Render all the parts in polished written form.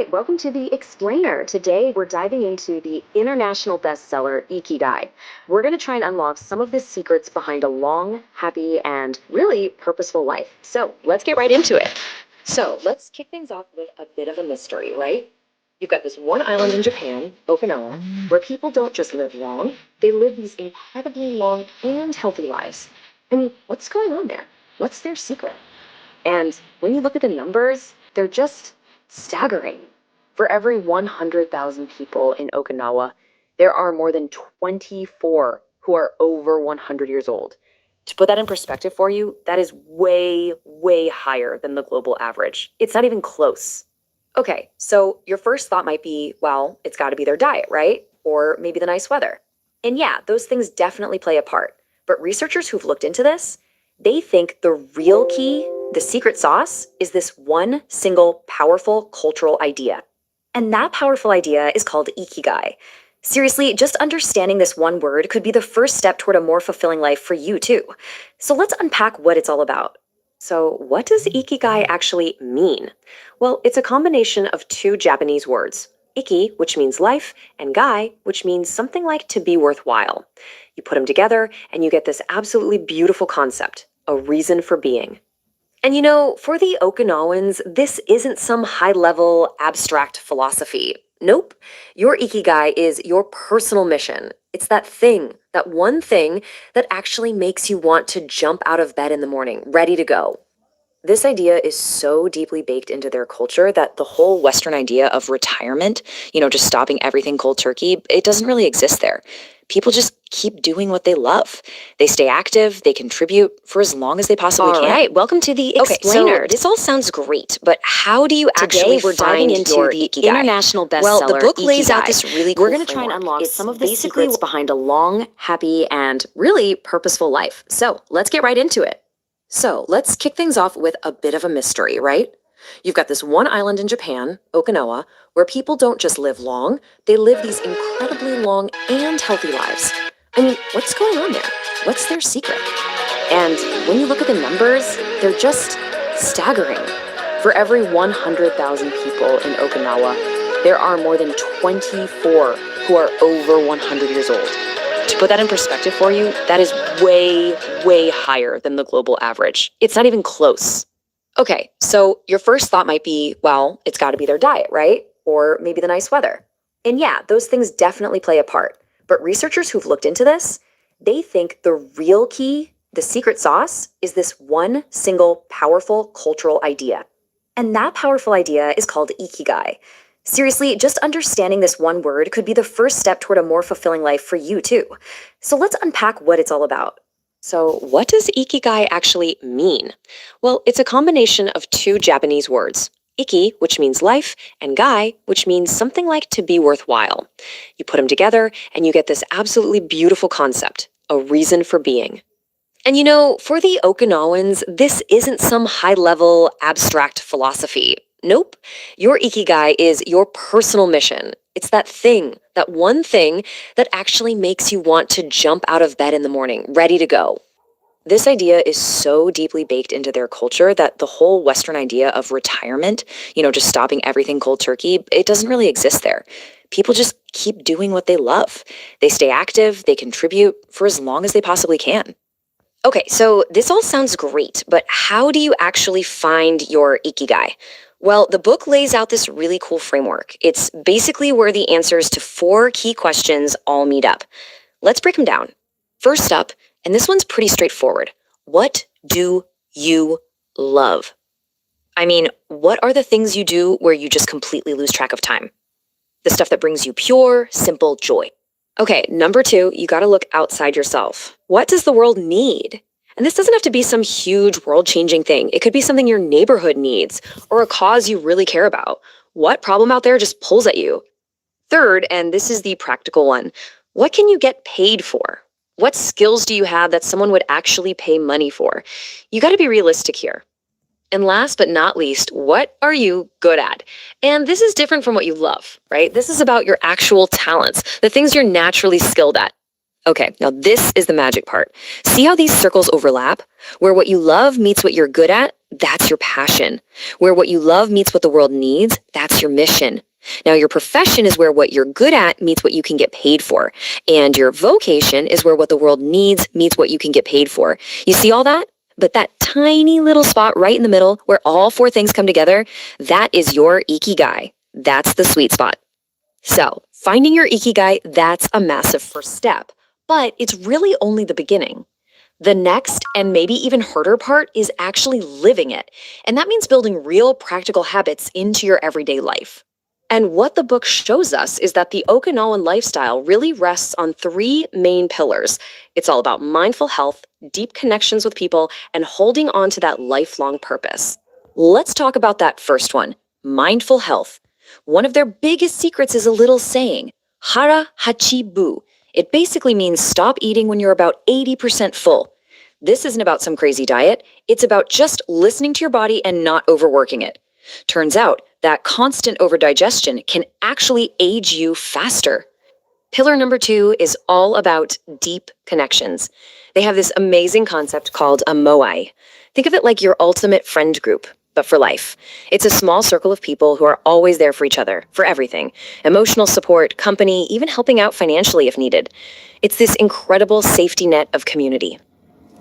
right, welcome to the Explainer. Today we're diving into the international bestseller Ikigai. We're going to try and unlock some of the secrets behind a long, happy, and really purposeful life. So let's get right into it. So let's kick things off with a bit of a mystery, right? You've got this one island in Japan, Okinawa, where people don't just live long, they live these incredibly long and healthy lives. I mean, what's going on there? What's their secret? And when you look at the numbers, they're just staggering. For every 100,000 people in Okinawa, there are more than 24 who are over 100 years old. To put that in perspective for you, that is way, way higher than the global average. It's not even close. Okay, so your first thought might be, well, it's got to be their diet, right? Or maybe the nice weather. And yeah, those things definitely play a part. But researchers who've looked into this, they think the real key, the secret sauce, is this one single powerful cultural idea. And that powerful idea is called Ikigai. Seriously, just understanding this one word could be the first step toward a more fulfilling life for you too. So let's unpack what it's all about. So what does Ikigai actually mean? Well, it's a combination of two Japanese words. Iki, which means life, and gai, which means something like to be worthwhile. You put them together and you get this absolutely beautiful concept, a reason for being. And you know, for the Okinawans, this isn't some high-level abstract philosophy. Nope. Your Ikigai is your personal mission. It's that thing, that one thing that actually makes you want to jump out of bed in the morning, ready to go. This idea is so deeply baked into their culture that the whole Western idea of retirement, just stopping everything cold turkey, it doesn't really exist there. People just keep doing what they love. They stay active, they contribute for as long as they possibly can. All right, welcome to the Explainer. Okay, so this all sounds great, but how do you actually Today we're diving find into your the Ikigai? international bestseller Well, the book lays out Ikigai. this really cool We're going to try and framework. unlock It's some of the basically secrets behind a long, happy, and really purposeful life. So let's get right into it. So let's kick things off with a bit of a mystery, right? You've got this one island in Japan, Okinawa, where people don't just live long, they live these incredibly long and healthy lives. I mean, what's going on there? What's their secret? And when you look at the numbers, they're just staggering. For every 100,000 people in Okinawa, there are more than 24 who are over 100 years old. To put that in perspective for you, that is way, way higher than the global average. It's not even close. Okay, so your first thought might be, well, it's got to be their diet, right? Or maybe the nice weather. And yeah, those things definitely play a part. But researchers who've looked into this, they think the real key, the secret sauce, is this one single powerful cultural idea. And that powerful idea is called Ikigai. Seriously, just understanding this one word could be the first step toward a more fulfilling life for you too. So let's unpack what it's all about. So what does Ikigai actually mean? Well, it's a combination of two Japanese words. Iki, which means life, and gai, which means something like to be worthwhile. You put them together and you get this absolutely beautiful concept, a reason for being. And you know, for the Okinawans, this isn't some high-level abstract philosophy. Nope. Your Ikigai is your personal mission. It's that thing, that one thing that actually makes you want to jump out of bed in the morning, ready to go. This idea is so deeply baked into their culture that the whole Western idea of retirement, just stopping everything cold turkey, it doesn't really exist there. People just keep doing what they love. They stay active, they contribute for as long as they possibly can. Okay, so this all sounds great, but how do you actually find your Ikigai? Well, the book lays out this really cool framework. It's basically where the answers to 4 key questions all meet up. Let's break them down. First up, and this one's pretty straightforward. What do you love? I mean, what are the things you do where you just completely lose track of time? The stuff that brings you pure, simple joy. Okay, number 2, you gotta look outside yourself. What does the world need? And this doesn't have to be some huge world-changing thing. It could be something your neighborhood needs or a cause you really care about. What problem out there just pulls at you? Third, and this is the practical one, what can you get paid for? What skills do you have that someone would actually pay money for? You gotta be realistic here. And last but not least, what are you good at? And this is different from what you love, right? This is about your actual talents, the things you're naturally skilled at. Okay, now this is the magic part. See how these circles overlap? Where what you love meets what you're good at? that's your passion. Where what you love meets what the world needs, that's your mission. Now, your profession is where what you're good at meets what you can get paid for. And your vocation is where what the world needs meets what you can get paid for. You see all that? But that tiny little spot right in the middle where all four things come together, that is your Ikigai. That's the sweet spot. So, finding your Ikigai, that's a massive first step. But it's really only the beginning. The next and maybe even harder part is actually living it. And that means building real practical habits into your everyday life. And what the book shows us is that the Okinawan lifestyle really rests on three main pillars. It's all about mindful health, deep connections with people, and holding on to that lifelong purpose. Let's talk about that first one, mindful health. One of their biggest secrets is a little saying, Hara Hachi Bu. It basically means stop eating when you're about 80% full. This isn't about some crazy diet. It's about just listening to your body and not overworking it. Turns out that constant overdigestion can actually age you faster. Pillar number 2 is all about deep connections. They have this amazing concept called a Moai. Think of it like your ultimate friend group, but for life. It's a small circle of people who are always there for each other, for everything. Emotional support, company, even helping out financially if needed. It's this incredible safety net of community.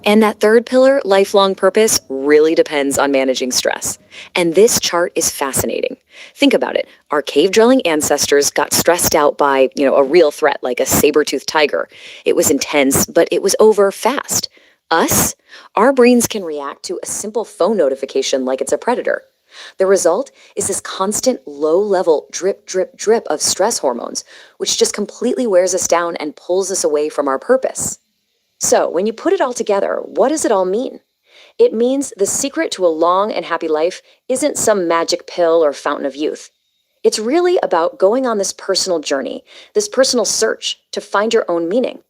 And that third pillar, lifelong purpose, really depends on managing stress. And this chart is fascinating. Think about it. Our cave-dwelling ancestors got stressed out by, a real threat like a saber-toothed tiger. It was intense, but it was over fast. Us? Our brains can react to a simple phone notification like it's a predator. The result is this constant low-level drip, drip, drip of stress hormones, which just completely wears us down and pulls us away from our purpose. So, when you put it all together, what does it all mean? It means the secret to a long and happy life isn't some magic pill or fountain of youth. It's really about going on this personal journey, this personal search to find your own meaning.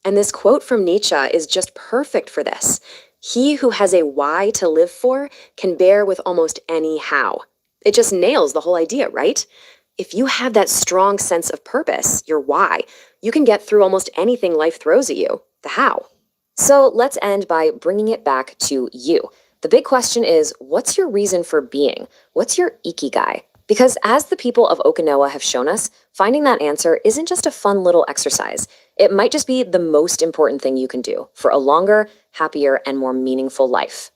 And this quote from Nietzsche is just perfect for this. He who has a why to live for can bear with almost any how. It just nails the whole idea, right? If you have that strong sense of purpose, your why, you can get through almost anything life throws at you. The how. So let's end by bringing it back to you. The big question is, what's your reason for being? What's your Ikigai? Because as the people of Okinawa have shown us, finding that answer isn't just a fun little exercise. It might just be the most important thing you can do for a longer, happier, and more meaningful life.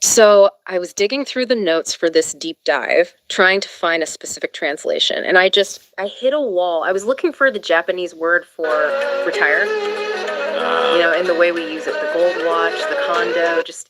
So I was digging through the notes for this deep dive, trying to find a specific translation, and I hit a wall. I was looking for the Japanese word for retire, in the way we use it, the gold watch, the condo, just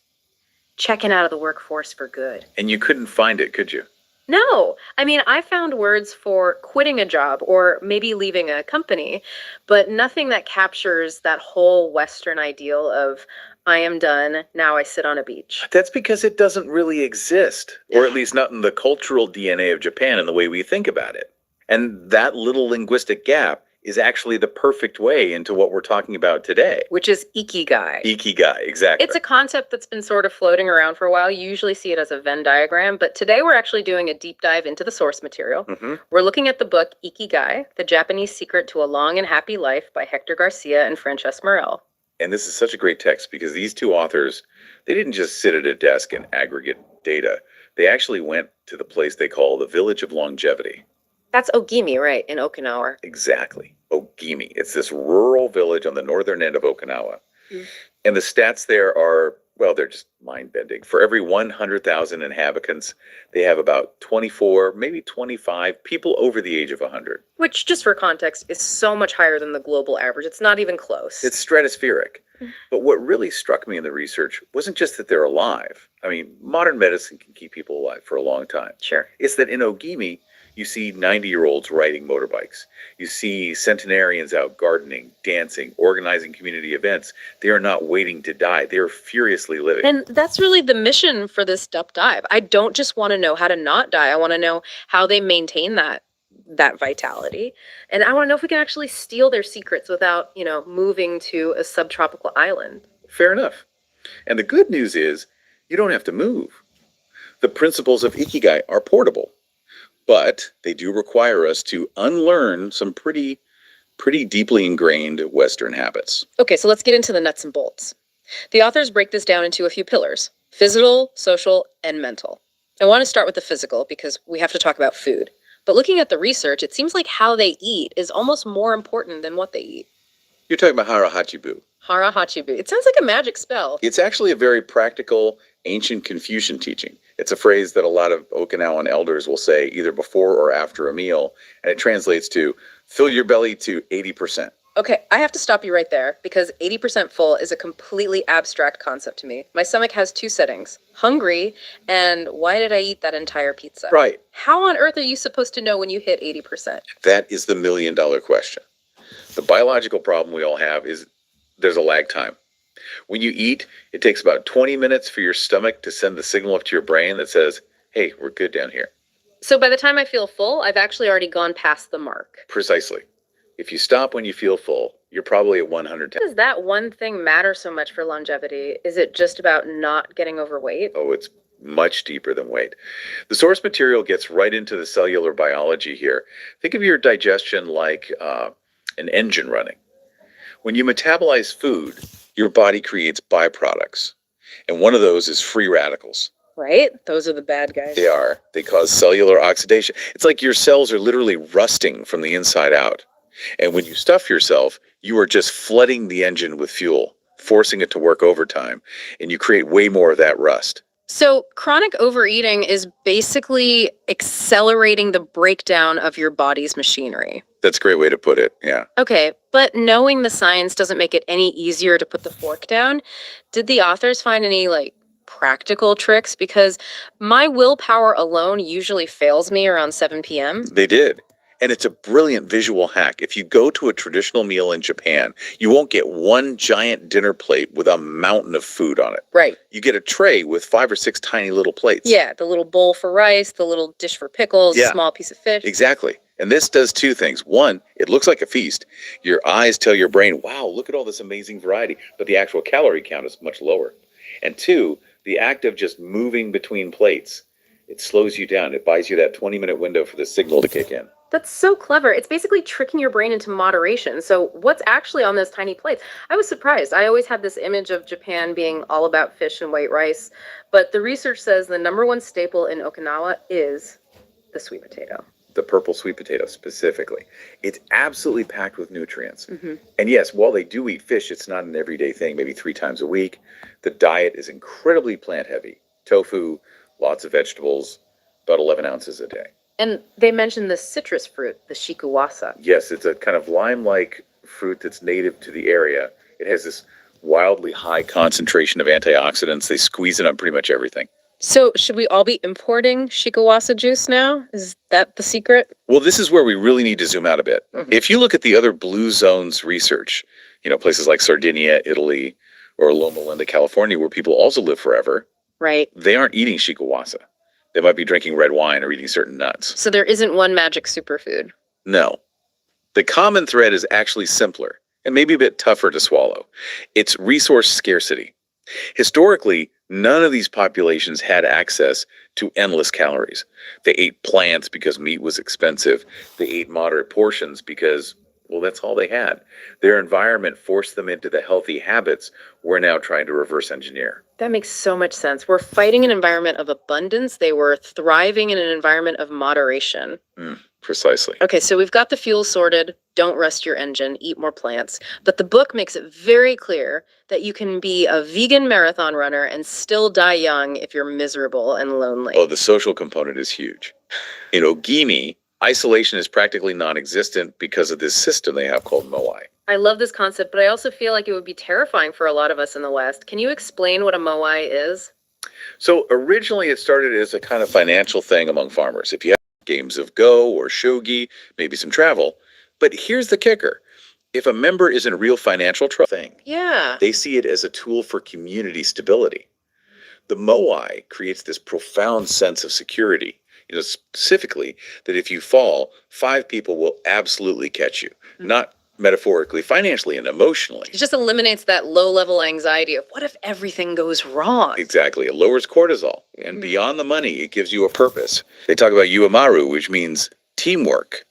checking out of the workforce for good. And you couldn't find it, could you? No, I found words for quitting a job or maybe leaving a company, but nothing that captures that whole Western ideal of I am done, now I sit on a beach. That's because it doesn't really exist, or at least not in the cultural DNA of Japan and the way we think about it. And that little linguistic gap is actually the perfect way into what we're talking about today. Which is Ikigai. Ikigai, exactly. It's a concept that's been sort of floating around for a while. You usually see it as a Venn diagram, but today we're actually doing a deep dive into the source material. We're looking at the book Ikigai, The Japanese Secret to a Long and Happy Life by Hector Garcia and Francesc Morel. And this is such a great text because these two authors, they didn't just sit at a desk and aggregate data. They actually went to the place they call the Village of Longevity. That's Ogimi, right, in Okinawa. Exactly. Ogimi. It's this rural village on the northern end of Okinawa. And the stats there are, well, they're just mind-bending. For every 100,000 inhabitants, they have about 24, maybe 25 people over the age of 100. Which, just for context, is so much higher than the global average. It's not even close. It's stratospheric. But what really struck me in the research wasn't just that they're alive. Modern medicine can keep people alive for a long time. Sure. It's that in Ogimi, you see 90-year-olds riding motorbikes. You see centenarians out gardening, dancing, organizing community events. They are not waiting to die. They are furiously living. And that's really the mission for this deep dive. I don't just want to know how to not die. I want to know how they maintain that vitality. And I want to know if we can actually steal their secrets without, moving to a subtropical island. Fair enough. And the good news is you don't have to move. The principles of Ikigai are portable. But they do require us to unlearn some pretty pretty deeply ingrained Western habits. Okay, so let's get into the nuts and bolts. The authors break this down into a few pillars: physical, social, and mental. I want to start with the physical because we have to talk about food. But looking at the research, it seems like how they eat is almost more important than what they eat. You're talking about Hara Hachi Bu. Hara Hachi Bu. It sounds like a magic spell. It's actually a very practical, ancient Confucian teaching. It's a phrase that a lot of Okinawan elders will say either before or after a meal, and it translates to fill your belly to 80%. Okay, I have to stop you right there because 80% full is a completely abstract concept to me. My stomach has two settings: hungry and why did I eat that entire pizza? Right. How on earth are you supposed to know when you hit 80%? That is the million-dollar question. The biological problem we all have is there's a lag time. When you eat, it takes about 20 minutes for your stomach to send the signal up to your brain that says, hey, we're good down here. So by the time I feel full, I've actually already gone past the mark. Precisely. If you stop when you feel full, you're probably at 110. Does that one thing matter so much for longevity? Is it just about not getting overweight? Oh, it's much deeper than weight. The source material gets right into the cellular biology here. Think of your digestion like an engine running. When you metabolize food, your body creates byproducts. And one of those is free radicals. Right? Those are the bad guys. They are. They cause cellular oxidation. It's like your cells are literally rusting from the inside out. And when you stuff yourself, you are just flooding the engine with fuel, forcing it to work overtime, and you create way more of that rust. So chronic overeating is basically accelerating the breakdown of your body's machinery. That's a great way to put it, yeah. Okay, but knowing the science doesn't make it any easier to put the fork down. Did the authors find any, practical tricks? Because my willpower alone usually fails me around 7 p.m. They did. And it's a brilliant visual hack. If you go to a traditional meal in Japan, you won't get one giant dinner plate with a mountain of food on it. Right. You get a tray with 5 or 6 tiny little plates. Yeah, the little bowl for rice, the little dish for pickles, Yeah. a small piece of fish. Exactly. And this does two things. One, it looks like a feast. Your eyes tell your brain, wow, look at all this amazing variety. But the actual calorie count is much lower. And two, the act of just moving between plates, it slows you down. It buys you that 20-minute window for the signal to kick in. That's so clever. It's basically tricking your brain into moderation. So what's actually on those tiny plates? I was surprised. I always had this image of Japan being all about fish and white rice. But the research says the number one staple in Okinawa is the sweet potato. The purple sweet potato specifically. It's absolutely packed with nutrients. Mm-hmm. And yes, while they do eat fish, it's not an everyday thing, maybe 3 times a week. The diet is incredibly plant heavy. Tofu, lots of vegetables, about 11 ounces a day. And they mentioned the citrus fruit, the shikuwasa. Yes, it's a kind of lime-like fruit that's native to the area. It has this wildly high concentration of antioxidants. They squeeze it on pretty much everything. So should we all be importing shikuwasa juice now? Is that the secret? Well, this is where we really need to zoom out a bit. Mm-hmm. If you look at the other blue zones research, places like Sardinia, Italy, or Loma Linda, California, where people also live forever, right? They aren't eating shikuwasa. They might be drinking red wine or eating certain nuts. So there isn't one magic superfood? No. The common thread is actually simpler and maybe a bit tougher to swallow. It's resource scarcity. Historically, none of these populations had access to endless calories. They ate plants because meat was expensive. They ate moderate portions because, well, that's all they had. Their environment forced them into the healthy habits we're now trying to reverse engineer. That makes so much sense. We're fighting an environment of abundance. They were thriving in an environment of moderation. Precisely. Okay, so we've got the fuel sorted. Don't rust your engine. Eat more plants. But the book makes it very clear that you can be a vegan marathon runner and still die young if you're miserable and lonely. Oh, the social component is huge. In Ogimi, isolation is practically non-existent because of this system they have called Moai. I love this concept, but I also feel like it would be terrifying for a lot of us in the West. Can you explain what a Moai is? So originally it started as a kind of financial thing among farmers. If you have games of Go or Shogi, maybe some travel. But here's the kicker. If a member is in a real financial trouble, they see it as a tool for community stability. The Moai creates this profound sense of security. Specifically that if you fall, 5 people will absolutely catch you. Not metaphorically, financially, and emotionally. It just eliminates that low-level anxiety of what if everything goes wrong? Exactly. It lowers cortisol. And beyond the money, it gives you a purpose. They talk about Yuamaru, which means teamwork.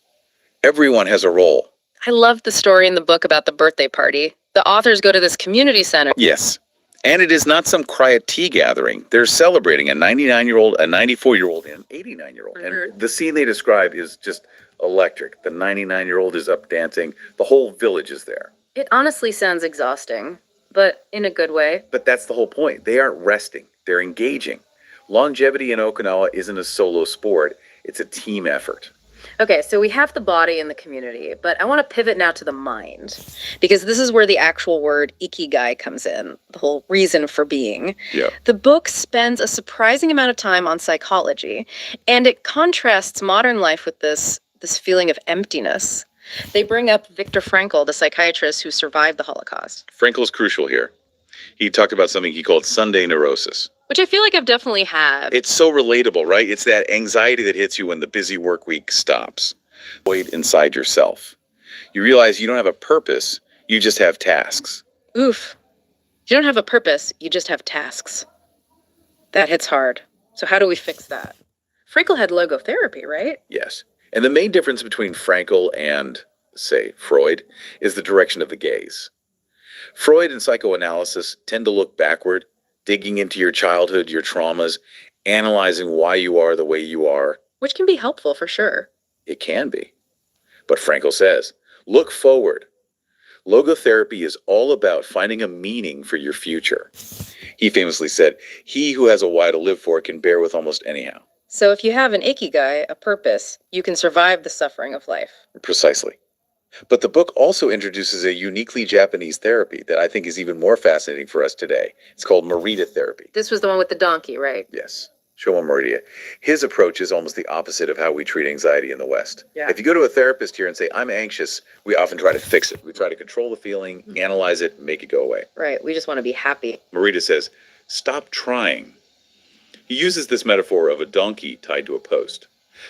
Everyone has a role. I love the story in the book about the birthday party. The authors go to this community center. Yes. And it is not some quiet tea gathering. They're celebrating a 99-year-old, a 94-year-old, and an 89-year-old. And the scene they describe is just electric. The 99-year-old is up dancing. The whole village is there. It honestly sounds exhausting, but in a good way. But that's the whole point. They aren't resting. They're engaging. Longevity in Okinawa isn't a solo sport. It's a team effort. Okay, so we have the body and the community, but I want to pivot now to the mind, because this is where the actual word Ikigai comes in, the whole reason for being. Yeah. The book spends a surprising amount of time on psychology, and it contrasts modern life with this feeling of emptiness. They bring up Viktor Frankl, the psychiatrist who survived the Holocaust. Frankel's crucial here. He talked about something he called Sunday neurosis. Which I feel like I've definitely had. It's so relatable, right? It's that anxiety that hits you when the busy work week stops. Void inside yourself. You realize you don't have a purpose, you just have tasks. Oof. You don't have a purpose, you just have tasks. That hits hard. So how do we fix that? Frankl had logotherapy, right? Yes. And the main difference between Frankl and, say, Freud is the direction of the gaze. Freud and psychoanalysis tend to look backward, digging into your childhood, your traumas, analyzing why you are the way you are. Which can be helpful for sure. It can be. But Frankl says, look forward. Logotherapy is all about finding a meaning for your future. He famously said, he who has a why to live for can bear with almost anyhow. So if you have an ikigai, a purpose, you can survive the suffering of life. Precisely. But the book also introduces a uniquely Japanese therapy that I think is even more fascinating for us today. It's called Morita therapy. This was the one with the donkey, right? Yes. Showa Morita. His approach is almost the opposite of how we treat anxiety in the West. Yeah. If you go to a therapist here and say, I'm anxious, we often try to fix it. We try to control the feeling, analyze it, make it go away. Right. We just want to be happy. Morita says, stop trying. He uses this metaphor of a donkey tied to a post.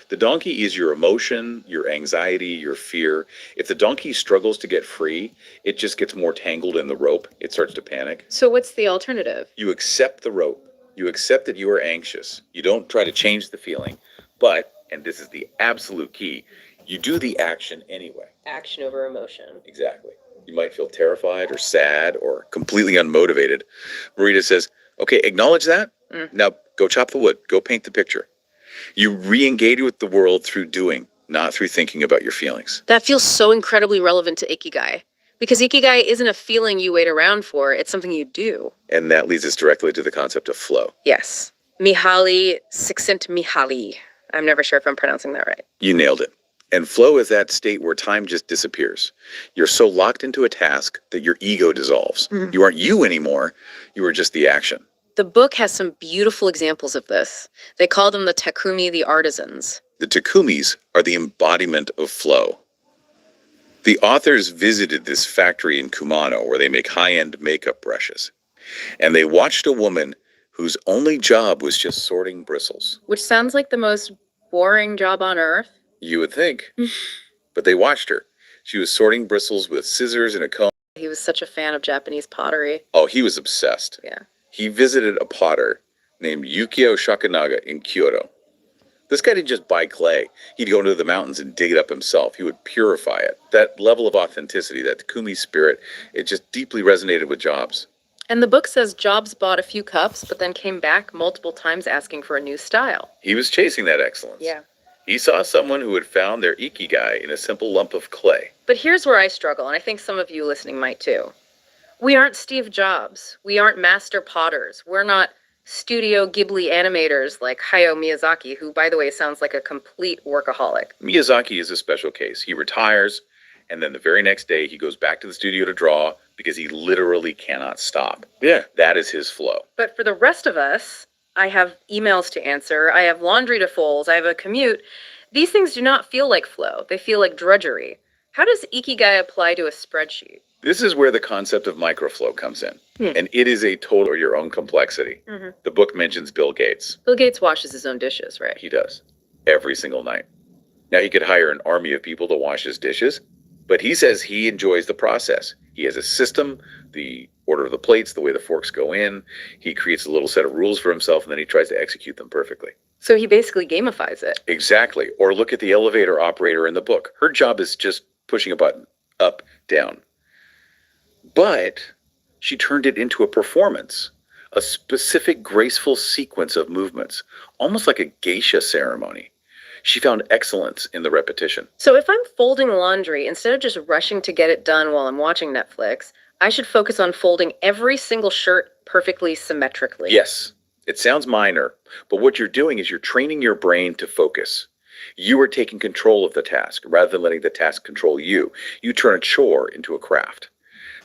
The donkey is your emotion, your anxiety, your fear. If the donkey struggles to get free, it just gets more tangled in the rope. It starts to panic. So what's the alternative? You accept the rope. You accept that you are anxious. You don't try to change the feeling. But, and this is the absolute key, you do the action anyway. Action over emotion. Exactly. You might feel terrified or sad or completely unmotivated. Morita says, okay, acknowledge that. Now go chop the wood. Go paint the picture. You re-engage with the world through doing, not through thinking about your feelings. That feels so incredibly relevant to Ikigai. Because Ikigai isn't a feeling you wait around for, it's something you do. And that leads us directly to the concept of flow. Yes. Mihaly Csikszentmihalyi. I'm never sure if I'm pronouncing that right. You nailed it. And flow is that state where time just disappears. You're so locked into a task that your ego dissolves. You aren't you anymore. You are just the action. The book has some beautiful examples of this. They call them the Takumi, the artisans. The Takumis are the embodiment of flow. The authors visited this factory in Kumano where they make high-end makeup brushes. And they watched a woman whose only job was just sorting bristles. Which sounds like the most boring job on earth. You would think. But they watched her. She was sorting bristles with scissors and a comb. He was such a fan of Japanese pottery. Oh, he was obsessed. Yeah. He visited a potter named Yukio Shakanaga in Kyoto. This guy didn't just buy clay. He'd go into the mountains and dig it up himself. He would purify it. That level of authenticity, that Takumi spirit, it just deeply resonated with Jobs. And the book says Jobs bought a few cups, but then came back multiple times asking for a new style. He was chasing that excellence. Yeah. He saw someone who had found their ikigai in a simple lump of clay. But here's where I struggle, and I think some of you listening might too. We aren't Steve Jobs. We aren't master potters. We're not Studio Ghibli animators like Hayao Miyazaki, who, by the way, sounds like a complete workaholic. Miyazaki is a special case. He retires, and then the very next day he goes back to the studio to draw because he literally cannot stop. Yeah. That is his flow. But for the rest of us, I have emails to answer, I have laundry to fold, I have a commute. These things do not feel like flow. They feel like drudgery. How does Ikigai apply to a spreadsheet? This is where the concept of microflow comes in. And it is a total of your own complexity. The book mentions Bill Gates. Bill Gates washes his own dishes, right? He does. Every single night. Now, he could hire an army of people to wash his dishes, but he says he enjoys the process. He has a system, the order of the plates, the way the forks go in. He creates a little set of rules for himself, and then he tries to execute them perfectly. So he basically gamifies it. Exactly. Or look at the elevator operator in the book. Her job is just pushing a button. up, down. But she turned it into a performance, a specific graceful sequence of movements, almost like a geisha ceremony. She found excellence in the repetition. So if I'm folding laundry, instead of just rushing to get it done while I'm watching Netflix, I should focus on folding every single shirt perfectly symmetrically. Yes, it sounds minor, but what you're doing is you're training your brain to focus. You are taking control of the task rather than letting the task control you. You turn a chore into a craft.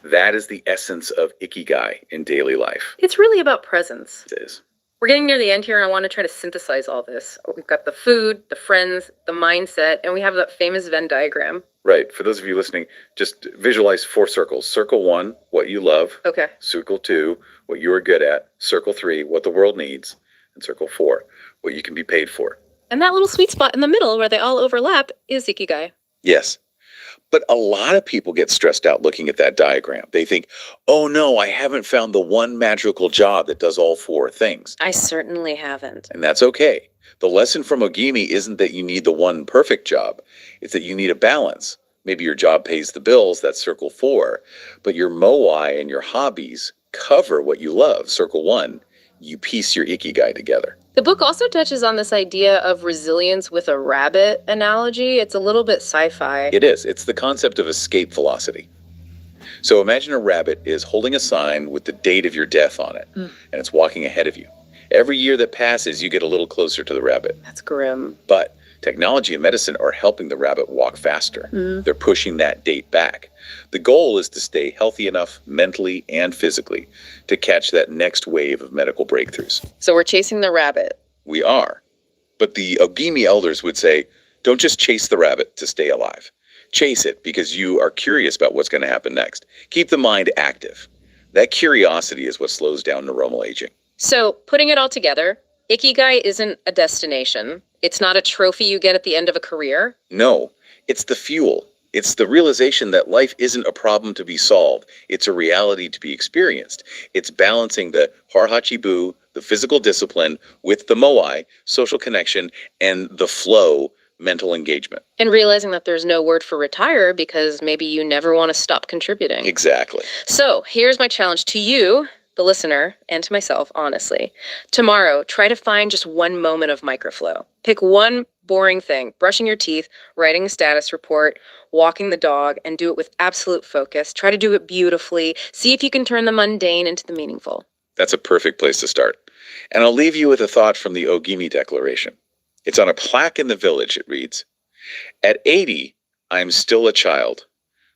That is the essence of Ikigai in daily life. It's really about presence. It is. We're getting near the end here, and I want to try to synthesize all this. We've got the food, the friends, the mindset, and we have that famous Venn diagram. Right. For those of you listening, just visualize 4 circles. Circle 1, what you love. Okay. Circle 2, what you are good at. Circle 3, what the world needs. And circle 4, what you can be paid for. And that little sweet spot in the middle where they all overlap is Ikigai. Yes. But a lot of people get stressed out looking at that diagram. They think, oh no, I haven't found the one magical job that does all 4 things. I certainly haven't. And that's okay. The lesson from Ogimi isn't that you need the one perfect job. It's that you need a balance. Maybe your job pays the bills, that's circle 4. But your moai and your hobbies cover what you love, circle 1. You piece your Ikigai together. The book also touches on this idea of resilience with a rabbit analogy. It's a little bit sci-fi. It is. It's the concept of escape velocity. So imagine a rabbit is holding a sign with the date of your death on it, and it's walking ahead of you. Every year that passes, you get a little closer to the rabbit. That's grim. But technology and medicine are helping the rabbit walk faster. They're pushing that date back. The goal is to stay healthy enough mentally and physically to catch that next wave of medical breakthroughs. So we're chasing the rabbit. We are. But the Ogimi elders would say, don't just chase the rabbit to stay alive. Chase it because you are curious about what's going to happen next. Keep the mind active. That curiosity is what slows down neuronal aging. So putting it all together, Ikigai isn't a destination. It's not a trophy you get at the end of a career. No, it's the fuel. It's the realization that life isn't a problem to be solved. It's a reality to be experienced. It's balancing the Hara Hachi Bu, the physical discipline, with the Moai, social connection, and the flow, mental engagement. And realizing that there's no word for retire because maybe you never want to stop contributing. Exactly. So here's my challenge to you, the listener, and to myself, honestly. Tomorrow, try to find just one moment of microflow. Pick one boring thing, brushing your teeth, writing a status report, walking the dog, and do it with absolute focus. Try to do it beautifully. See if you can turn the mundane into the meaningful. That's a perfect place to start. And I'll leave you with a thought from the Ogimi Declaration. It's on a plaque in the village. It reads, "At 80, I'm still a child.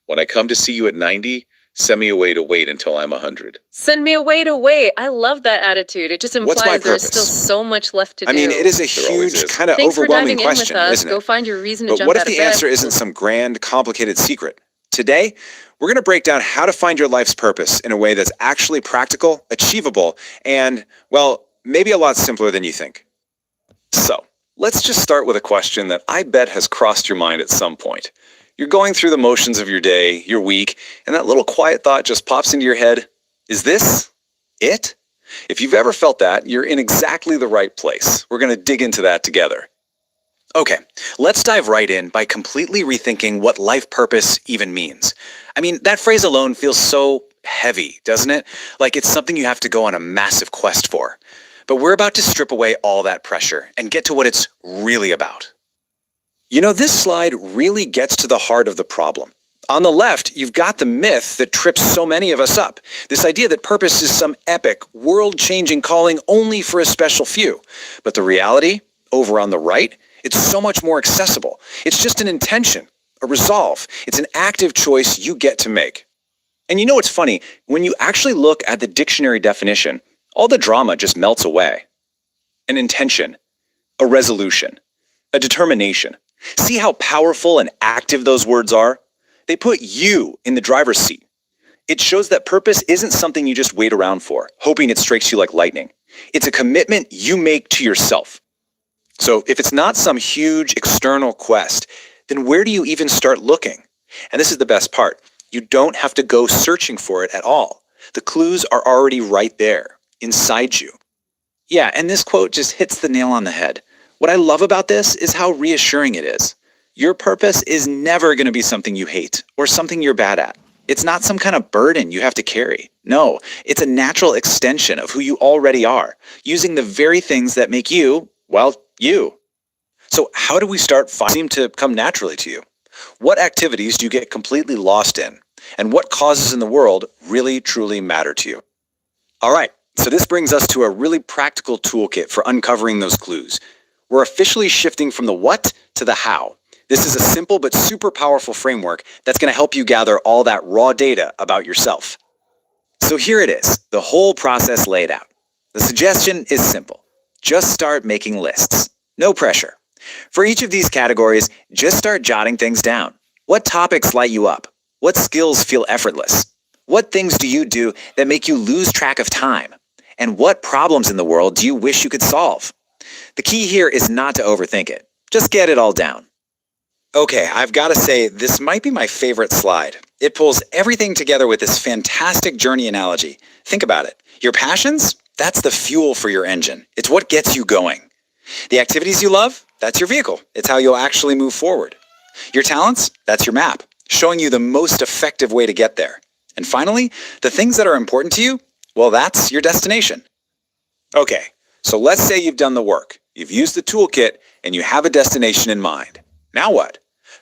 When I come to see you at 90, send me away to wait until I'm 100. Send me away to wait. I love that attitude. It just What's my implies there's purpose? still so much left to do. I mean, it is a There always huge, is. kind of Thanks for overwhelming diving in with question, us. isn't Go it? find your reason to But jump what out if the of bed. answer isn't some grand, complicated secret? Today, we're going to break down how to find your life's purpose in a way that's actually practical, achievable, and, well, maybe a lot simpler than you think. So, let's just start with a question that I bet has crossed your mind at some point. You're going through the motions of your day, your week, and that little quiet thought just pops into your head. Is this it? If you've ever felt that, you're in exactly the right place. We're going to dig into that together. Okay, let's dive right in by completely rethinking what life purpose even means. I mean, that phrase alone feels so heavy, doesn't it? Like it's something you have to go on a massive quest for. But we're about to strip away all that pressure and get to what it's really about. You know, this slide really gets to the heart of the problem. On the left, you've got the myth that trips so many of us up. This idea that purpose is some epic, world-changing calling only for a special few. But the reality, over on the right, it's so much more accessible. It's just an intention, a resolve. It's an active choice you get to make. And you know what's funny? When you actually look at the dictionary definition, all the drama just melts away. An intention, a resolution, a determination. See how powerful and active those words are? They put you in the driver's seat. It shows that purpose isn't something you just wait around for, hoping it strikes you like lightning. It's a commitment you make to yourself. So if it's not some huge external quest, then where do you even start looking? And this is the best part. You don't have to go searching for it at all. The clues are already right there, inside you. Yeah, and this quote just hits the nail on the head. What I love about this is how reassuring it is. Your purpose is never going to be something you hate or something you're bad at. It's not some kind of burden you have to carry. No, it's a natural extension of who you already are, using the very things that make you, well, you. So how do we start seem to come naturally to you? What activities do you get completely lost in? And what causes in the world really, truly matter to you? All right, so this brings us to a really practical toolkit for uncovering those clues. We're officially shifting from the what to the how. This is a simple but super powerful framework that's going to help you gather all that raw data about yourself. So here it is, the whole process laid out. The suggestion is simple. Just start making lists. No pressure. For each of these categories, just start jotting things down. What topics light you up? What skills feel effortless? What things do you do that make you lose track of time? And what problems in the world do you wish you could solve? The key here is not to overthink it. Just get it all down. Okay, I've got to say, this might be my favorite slide. It pulls everything together with this fantastic journey analogy. Think about it. Your passions? That's the fuel for your engine. It's what gets you going. The activities you love? That's your vehicle. It's how you'll actually move forward. Your talents? That's your map, showing you the most effective way to get there. And finally, the things that are important to you? Well, that's your destination. Okay, so let's say you've done the work. You've used the toolkit and you have a destination in mind. Now what?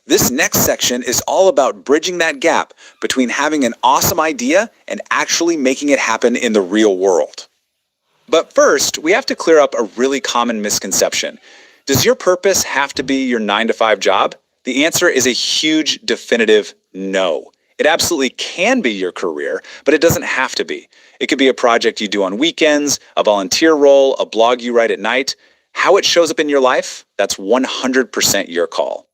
This next section is all about bridging that gap between having an awesome idea and actually making it happen in the real world. But first, we have to clear up a really common misconception. Does your purpose have to be your 9-to-5 job? The answer is a huge, definitive no. It absolutely can be your career, but it doesn't have to be. It could be a project you do on weekends, a volunteer role, a blog you write at night. How it shows up in your life, that's 100% your call.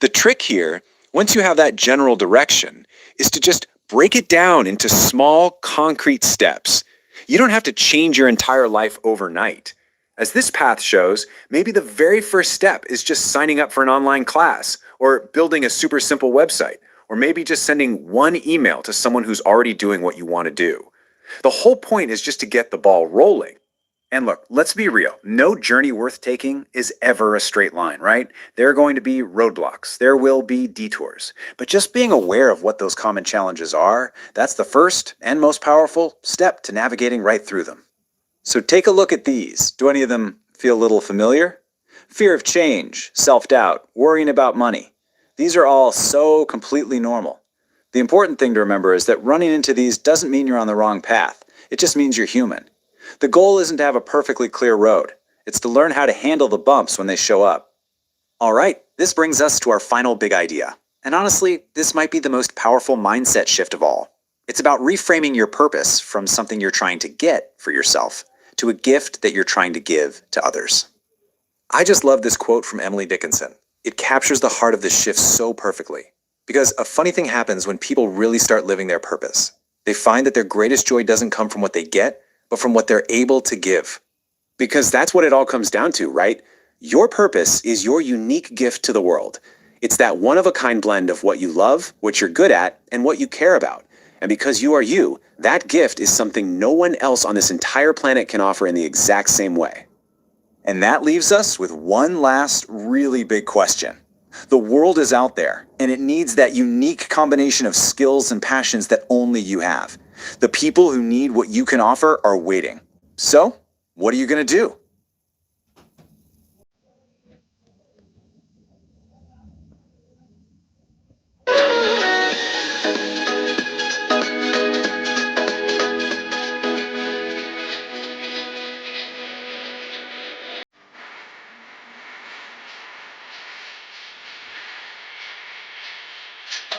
The trick here, once you have that general direction, is to just break it down into small, concrete steps. You don't have to change your entire life overnight. As this path shows, maybe the very first step is just signing up for an online class, or building a super simple website, or maybe just sending one email to someone who's already doing what you want to do. The whole point is just to get the ball rolling. And look, let's be real. No journey worth taking is ever a straight line, right? There are going to be roadblocks. There will be detours. But just being aware of what those common challenges are, that's the first and most powerful step to navigating right through them. So take a look at these. Do any of them feel a little familiar? Fear of change, self-doubt, worrying about money. These are all so completely normal. The important thing to remember is that running into these doesn't mean you're on the wrong path. It just means you're human. The goal isn't to have a perfectly clear road. It's to learn how to handle the bumps when they show up. All right, this brings us to our final big idea. And honestly, this might be the most powerful mindset shift of all. It's about reframing your purpose from something you're trying to get for yourself to a gift that you're trying to give to others. I just love this quote from Emily Dickinson. It captures the heart of this shift so perfectly. Because a funny thing happens when people really start living their purpose. They find that their greatest joy doesn't come from what they get, but from what they're able to give. Because that's what it all comes down to, right? Your purpose is your unique gift to the world. It's that one-of-a-kind blend of what you love, what you're good at, and what you care about. And because you are you, that gift is something no one else on this entire planet can offer in the exact same way. And that leaves us with one last really big question. The world is out there, and it needs that unique combination of skills and passions that only you have. The people who need what you can offer are waiting. So, what are you going to do?